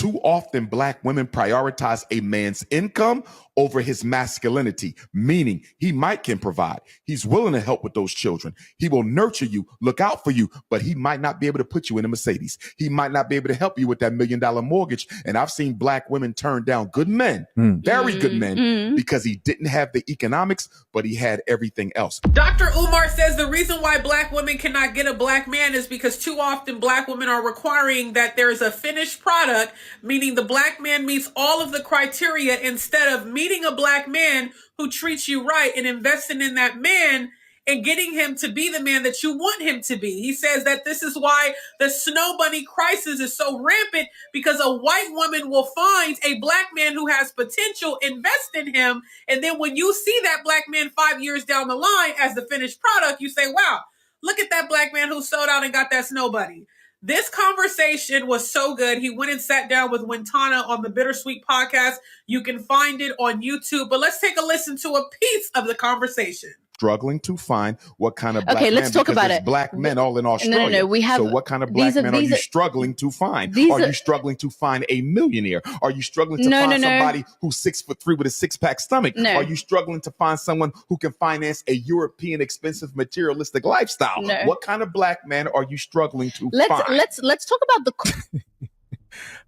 too often black women prioritize a man's income over his masculinity, meaning he can provide. He's willing to help with those children. He will nurture you, look out for you, but he might not be able to put you in a Mercedes. He might not be able to help you with that $1 million mortgage. And I've seen black women turn down good men, very good men, because he didn't have the economics, but he had everything else. Dr. Umar says the reason why black women cannot get a black man is because too often black women are requiring that there's a finished product, meaning the black man meets all of the criteria instead of meeting a black man who treats you right and investing in that man and getting him to be the man that you want him to be. He says that this is why the snow bunny crisis is so rampant, because a white woman will find a black man who has potential, invest in him, and then when you see that black man 5 years down the line as the finished product, you say, wow, look at that black man who sold out and got that snow bunny. This conversation was so good. He went and sat down with Wintana on the Bittersweet podcast. You can find it on YouTube, but let's take a listen to a piece of the conversation. Struggling to find what kind of black okay, let's man, talk about it. Black men all in Australia. No, we have. So what kind of black men are you struggling to find? Are you struggling to find a millionaire? Are you struggling to find somebody who's 6'3" with a 6-pack stomach? No. Are you struggling to find someone who can finance a European expensive materialistic lifestyle? No. What kind of black man are you struggling to find? Let's talk about the.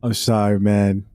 I'm sorry, man.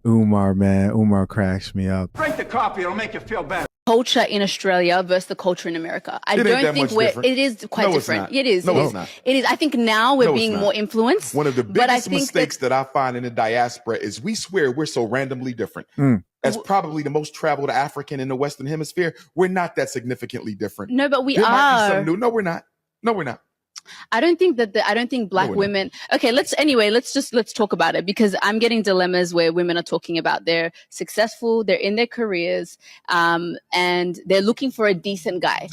Umar cracks me up. Drink the coffee; it'll make you feel better. Culture in Australia versus the culture in America. I don't think it is quite different. It is. No, it's not. It is. I think now we're being more influenced. One of the biggest mistakes that I find in the diaspora is we swear we're so randomly different. As probably the most traveled African in the Western Hemisphere, we're not that significantly different. No, but we there are. Might be some new. No, we're not. No, we're not. I don't think black women. Okay, let's talk about it, because I'm getting dilemmas where women are talking about they're successful, they're in their careers, and they're looking for a decent guy.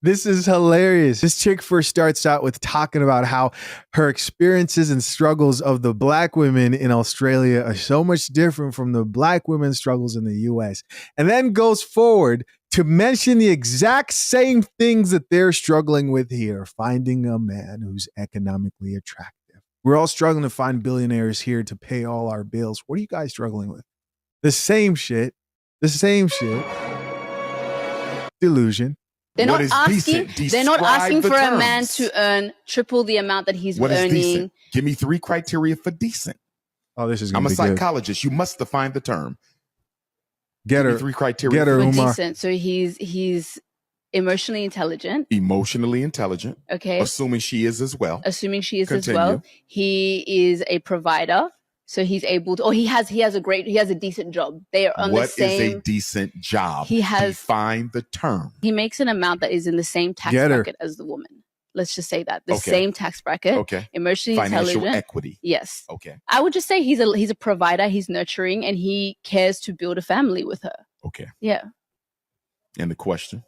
This is hilarious. This chick first starts out with talking about how her experiences and struggles of the black women in Australia are so much different from the black women's struggles in the US, and then goes forward to mention the exact same things that they're struggling with here, finding a man who's economically attractive. We're all struggling to find billionaires here to pay all our bills. What are you guys struggling with? The same shit. Delusion. They're not asking for a man to earn triple the amount that he's earning. Decent? Give me 3 criteria for decent. Oh, this is. I'm a psychologist. You must define the term. Get her 3 criteria. Get her, for Umar. decent. So he's emotionally intelligent. Okay. Assuming she is as well. Continue. He is a provider. So he's able to, he has a decent job. They are on the same. What is a decent job? Define the term. He makes an amount that is in the same tax bracket as the woman. Let's just say that. Same tax bracket. Okay. Emotionally Financial intelligent. equity. Yes. Okay. I would just say he's a provider, he's nurturing, and he cares to build a family with her. Okay. Yeah. And the question?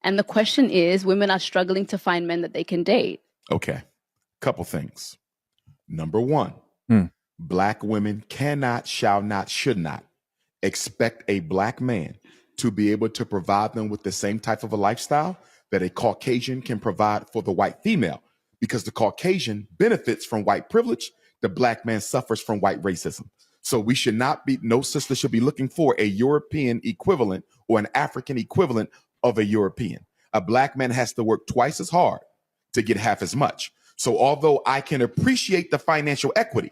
And the question is, women are struggling to find men that they can date. Okay. Couple things. Number 1. Black women cannot, shall not, should not expect a black man to be able to provide them with the same type of a lifestyle that a Caucasian can provide for the white female, because the Caucasian benefits from white privilege. The black man suffers from white racism. So we should not be, no sister should be looking for a European equivalent or an African equivalent of a European. A black man has to work twice as hard to get half as much. So although I can appreciate the financial equity,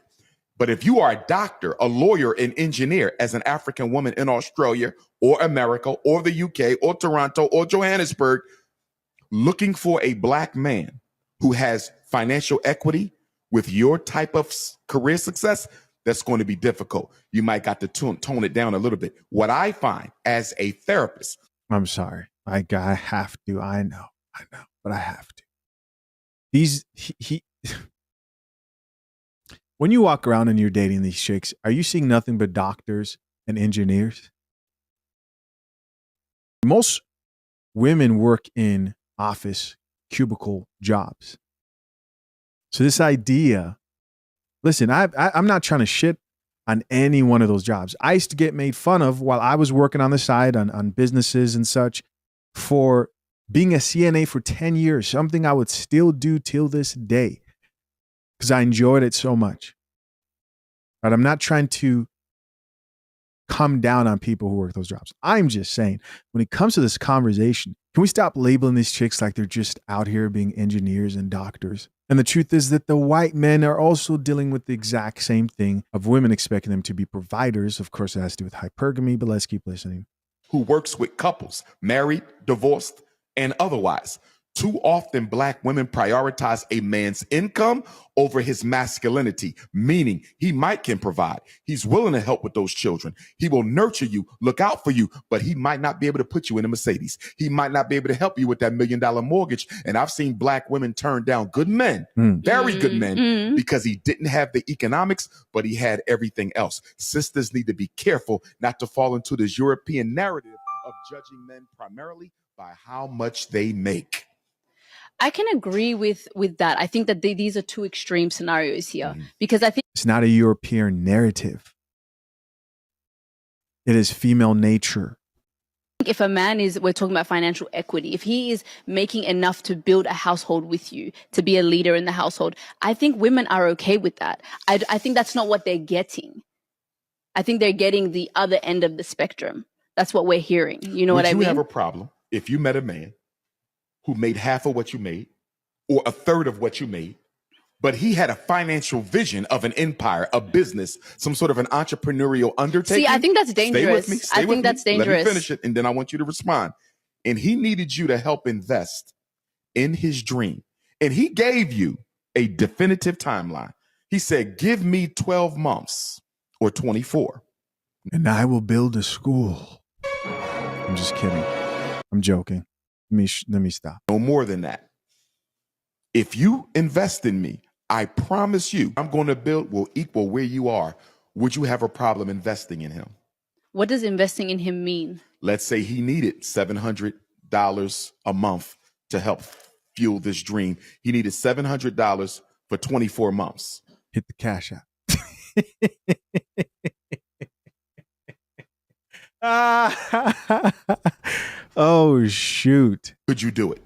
but if you are a doctor, a lawyer, an engineer as an African woman in Australia or America or the UK or Toronto or Johannesburg, looking for a black man who has financial equity with your type of career success, that's going to be difficult. You might got to tone it down a little bit. What I find as a therapist. I'm sorry. I have to. I know, but I have to. When you walk around and you're dating these chicks, are you seeing nothing but doctors and engineers? Most women work in office cubicle jobs. So this idea, listen, I'm not trying to shit on any one of those jobs. I used to get made fun of while I was working on the side on businesses and such for Being a CNA for 10 years, something I would still do till this day because I enjoyed it so much. Right? I'm not trying to come down on people who work those jobs. I'm just saying, when it comes to this conversation, can we stop labeling these chicks like they're just out here being engineers and doctors? And the truth is that the white men are also dealing with the exact same thing of women expecting them to be providers. Of course, it has to do with hypergamy, but let's keep listening. Who works with couples, married, divorced, and otherwise. Too often, Black women prioritize a man's income over his masculinity, meaning he can provide. He's willing to help with those children. He will nurture you, look out for you, but he might not be able to put you in a Mercedes. He might not be able to help you with that $1 million mortgage. And I've seen Black women turn down good men, very good men, because he didn't have the economics, but he had everything else. Sisters need to be careful not to fall into this European narrative of judging men primarily by how much they make. I can agree with that. I think that these are two extreme scenarios here because I think it's not a European narrative. It is female nature. If a man we're talking about financial equity, if he is making enough to build a household with you, to be a leader in the household, I think women are okay with that. I think that's not what they're getting. I think they're getting the other end of the spectrum. That's what we're hearing. You know what I mean? Would you have a problem if you met a man who made half of what you made or a third of what you made, but he had a financial vision of an empire, a business, some sort of an entrepreneurial undertaking? See, I think that's dangerous. Stay with me. I think that's dangerous. Let me finish it, and then I want you to respond. And he needed you to help invest in his dream. And he gave you a definitive timeline. He said, give me 12 months or 24. And I will build a school. I'm just kidding. I'm joking. Let me stop. No more than that. If you invest in me, I promise you, I'm going to build will equal where you are. Would you have a problem investing in him? What does investing in him mean? Let's say he needed $700 a month to help fuel this dream. He needed $700 for 24 months. Hit the cash app. Oh, shoot. Could you do it?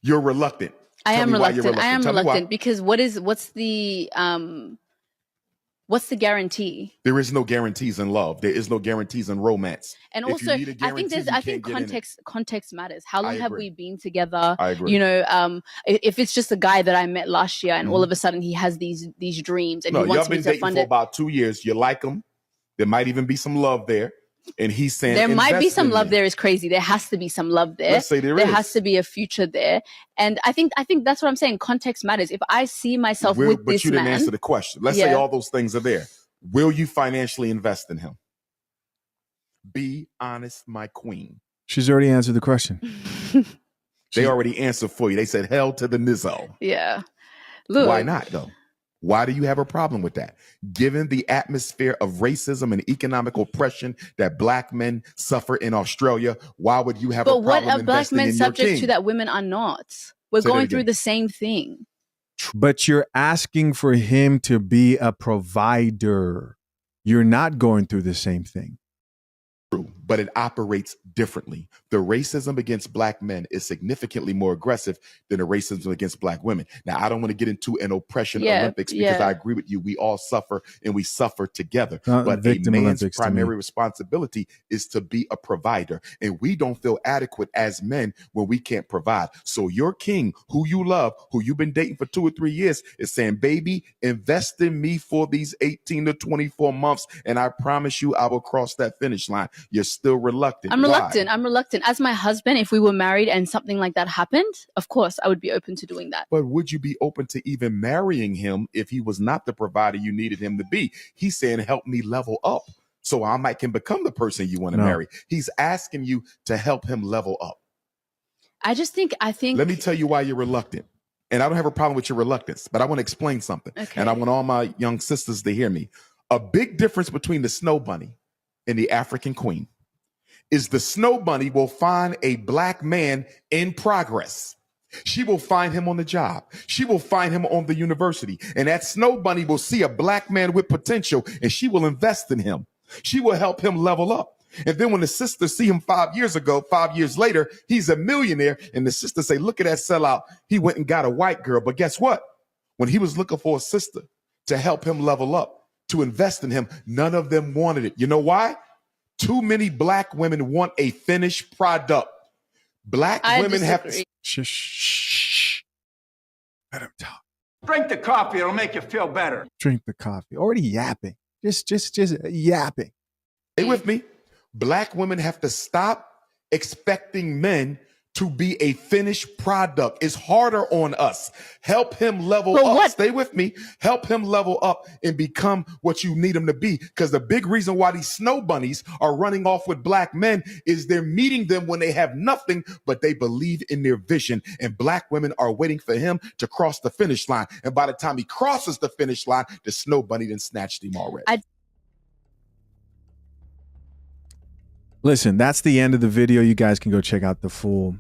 You're reluctant. I am reluctant because what's the guarantee? There is no guarantees in love. There is no guarantees in romance. And also, I think context matters. How long have we been together? I agree. You know, if it's just a guy that I met last year and all of a sudden he has these dreams and he wants me to fund it. Y'all been dating for about 2 years. You like him. There might even be some love there. And he's saying there might be some love there is crazy. There has to be some love there. Let's say there has to be a future there. And I think that's what I'm saying. Context matters. If I see myself with this man. But you didn't answer the question. Let's say all those things are there. Will you financially invest in him? Be honest, my queen. She's already answered the question. They already answered for you. They said hell to the nizzo. Yeah. Look. Why not though? Why do you have a problem with that? Given the atmosphere of racism and economic oppression that Black men suffer in Australia, why would you have a problem investing in your king? But what are Black men subject to that women are not? We're going through the same thing. But you're asking for him to be a provider. You're not going through the same thing. But it operates differently. The racism against Black men is significantly more aggressive than the racism against Black women. Now, I don't want to get into an oppression Olympics because I agree with you. We all suffer and we suffer together. But a man's primary responsibility is to be a provider. And we don't feel adequate as men when we can't provide. So your king, who you love, who you've been dating for 2 or 3 years, is saying, baby, invest in me for these 18 to 24 months. And I promise you, I will cross that finish line. You're still reluctant. I'm reluctant. As my husband, if we were married and something like that happened, of course, I would be open to doing that. But would you be open to even marrying him if he was not the provider you needed him to be? He's saying, help me level up so I can become the person you want to marry. He's asking you to help him level up. I think. Let me tell you why you're reluctant. And I don't have a problem with your reluctance, but I want to explain something. Okay. And I want all my young sisters to hear me. A big difference between the snow bunny and the African queen is the snow bunny will find a Black man in progress. She will find him on the job. She will find him on the university. And that snow bunny will see a Black man with potential and she will invest in him. She will help him level up. And then when the sister see him 5 years ago, 5 years later, he's a millionaire. And the sister say, look at that sellout. He went and got a white girl. But guess what? When he was looking for a sister to help him level up, to invest in him, none of them wanted it. You know why? Too many black women want a finished product. Black women have to... Shh. Let him talk. Drink the coffee, it'll make you feel better. Drink the coffee. Already yapping. Just yapping. Stay with me. Black women have to stop expecting men to be a finished product. It's harder on us. Help him level up. What? Stay with me. Help him level up and become what you need him to be. Because the big reason why these snow bunnies are running off with black men is they're meeting them when they have nothing, but they believe in their vision. And black women are waiting for him to cross the finish line. And by the time he crosses the finish line, the snow bunny done snatched him already. Listen, that's the end of the video. You guys can go check out the full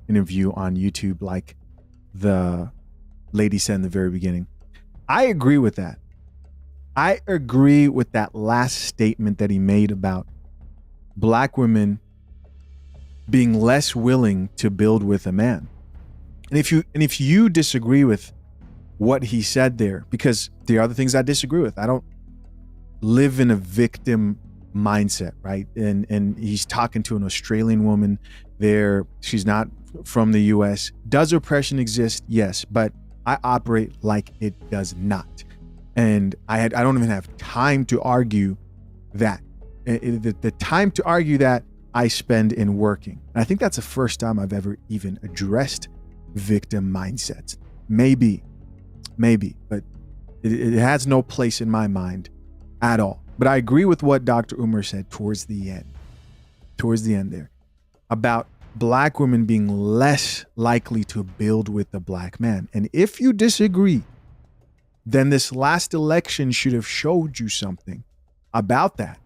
interview on YouTube, like the lady said in the very beginning. I agree with that. I agree with that last statement that he made about black women being less willing to build with a man. And if you disagree with what he said there, because there are other things I disagree with. I don't live in a victim mindset, right? And he's talking to an Australian woman there. She's not from the US. Does oppression exist? Yes, but I operate like it does not. And I don't even have time to argue that. The time to argue that I spend in working. And I think that's the first time I've ever even addressed victim mindsets. Maybe, but it has no place in my mind at all. But I agree with what Dr. Umar said towards the end there, about black women being less likely to build with a black man. And if you disagree, then this last election should have showed you something about that.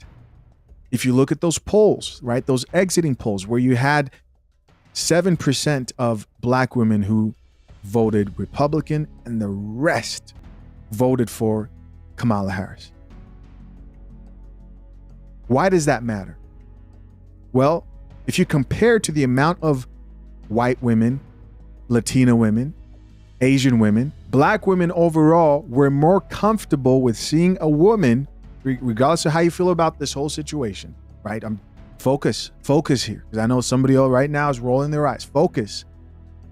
If you look at those polls, right, those exiting polls where you had 7% of black women who voted Republican and the rest voted for Kamala Harris. Why does that matter? Well, if you compare to the amount of white women, Latina women, Asian women, black women overall were more comfortable with seeing a woman, regardless of how you feel about this whole situation, right? Focus here, because I know somebody right now is rolling their eyes. Focus.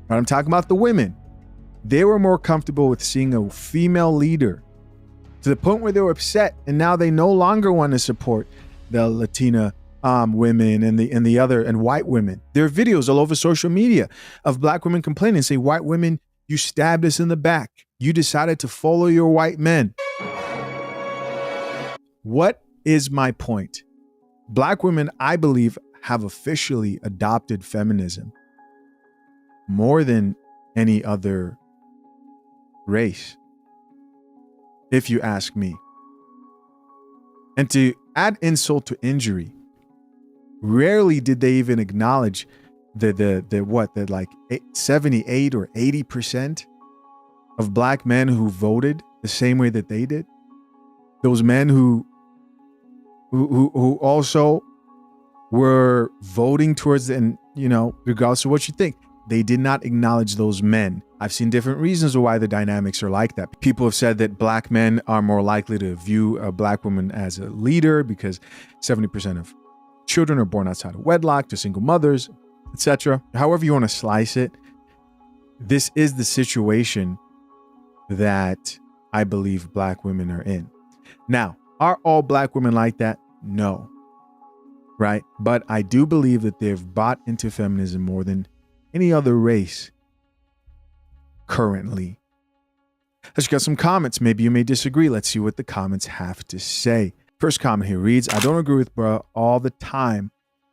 But I'm talking about the women. They were more comfortable with seeing a female leader to the point where they were upset, and now they no longer want to support the Latina women and white women. There are videos all over social media of black women complaining, say, white women, you stabbed us in the back. You decided to follow your white men. What is my point? Black women, I believe, have officially adopted feminism more than any other race, if you ask me. And to add insult to injury, rarely did they even acknowledge the like 78 or 80% of black men who voted the same way that they did. Those men who also were voting towards, and regardless of what you think, they did not acknowledge those men. I've seen different reasons why the dynamics are like that. People have said that black men are more likely to view a black woman as a leader because 70% of children are born outside of wedlock to single mothers, etc. However you want to slice it, this is the situation that I believe black women are in. Now, are all black women like that? No. Right? But I do believe that they've bought into feminism more than any other race currently. Let's get some comments. Maybe you may disagree. Let's see what the comments have to say. First comment here reads, I don't agree with bruh all the time,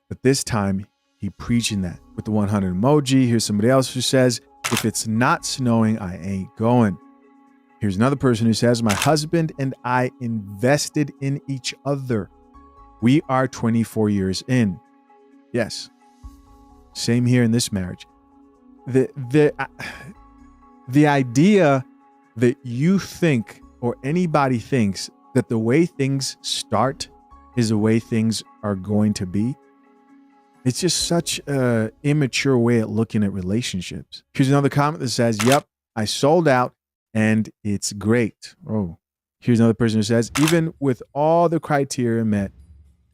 but this time he preaching that with the 100 emoji. Here's somebody else who says, if it's not snowing, I ain't going. Here's another person who says, my husband and I invested in each other. We are 24 years in. Yes. Same here in this marriage. The idea that you think, or anybody thinks, that the way things start is the way things are going to be. It's just such an immature way at looking at relationships. Here's another comment that says, yep, I sold out and it's great. Oh, here's another person who says, even with all the criteria met,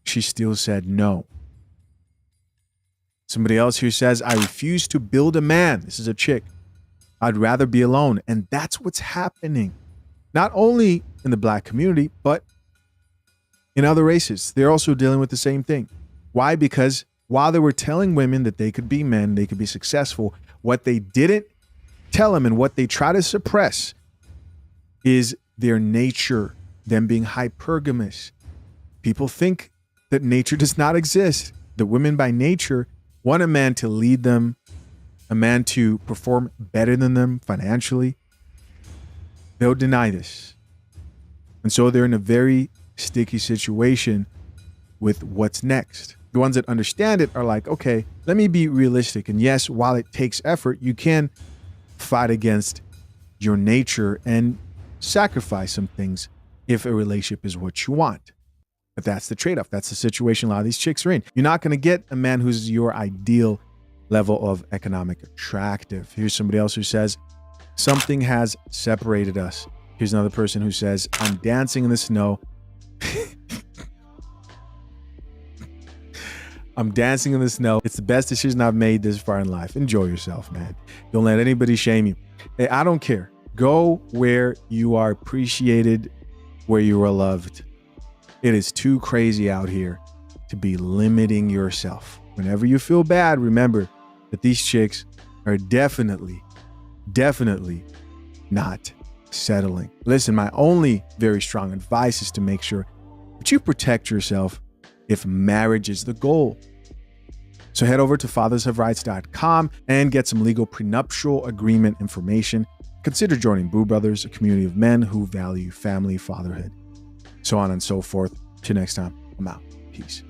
she still said no. Somebody else here says, I refuse to build a man. This is a chick. I'd rather be alone. And that's what's happening. Not only in the black community, but in other races. They're also dealing with the same thing. Why? Because while they were telling women that they could be men, they could be successful, what they didn't tell them and what they try to suppress is their nature, them being hypergamous. People think that nature does not exist, that women by nature want a man to lead them, a man to perform better than them financially. They'll deny this. And so they're in a very sticky situation with what's next. The ones that understand it are like, okay, let me be realistic. And yes, while it takes effort, you can fight against your nature and sacrifice some things if a relationship is what you want. But that's the trade-off. That's the situation a lot of these chicks are in. You're not going to get a man who's your ideal level of economic attractive. Here's somebody else who says, something has separated us. Here's another person who says, I'm dancing in the snow. I'm dancing in the snow. It's the best decision I've made this far in life. Enjoy yourself, man. Don't let anybody shame you. Hey, I don't care. Go where you are appreciated, where you are loved. It is too crazy out here to be limiting yourself. Whenever you feel bad, remember that these chicks are definitely not settling. Listen, my only very strong advice is to make sure that you protect yourself if marriage is the goal. So head over to fathershaverights.com and get some legal prenuptial agreement information. Consider joining Boo Brothers, a community of men who value family, fatherhood, so on and so forth. Till next time, I'm out. Peace.